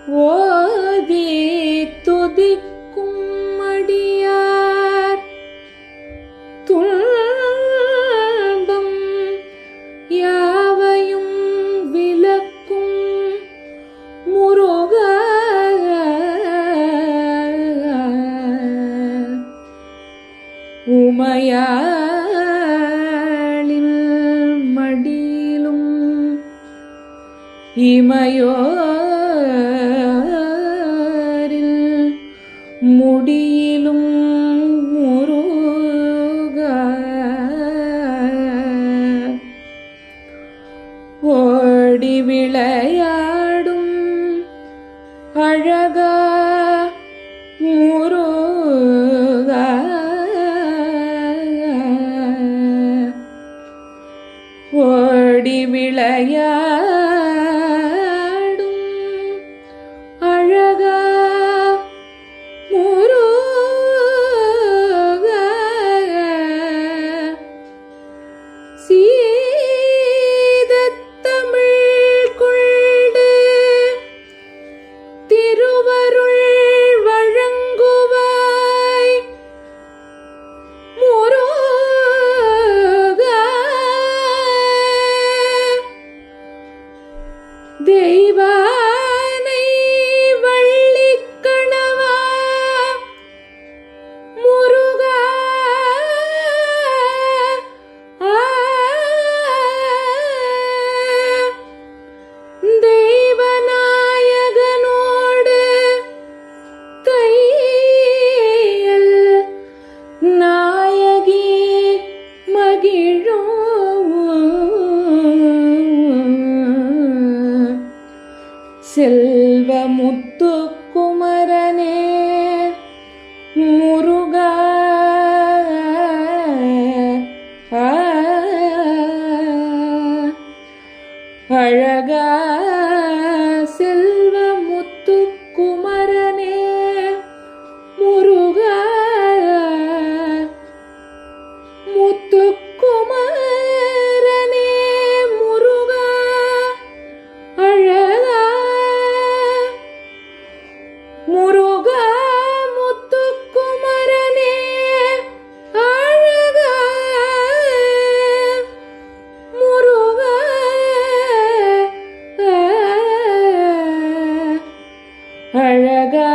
ஓதி துதிக்கும் அடியார் துன்பம் யாவையும் விலக்கும் முருகா. உமையாளின் மடியிலும் இமையோரில் முடியிலும் முருகா. ஓடி விளையாடும் அழகா முருகா. ஓடி விளையாடும் அழகா முருகா. சீதத்தமிழ் கொண்டு திருவருள் வழங்குவாய் முருகா. தெய்வானை வள்ளிக்கணவா முருகா. தெய்வநாயகனோடு தையல் நாயகி மகிழும் செல்வமுத்து குமரனே முருகா. அழகா செல்வமுத்து குமரனே முருகா. முத்துக்குமரனே முருகா. அழகா முருகா. முத்துக்குமரனே அழகா முருகா. அழகா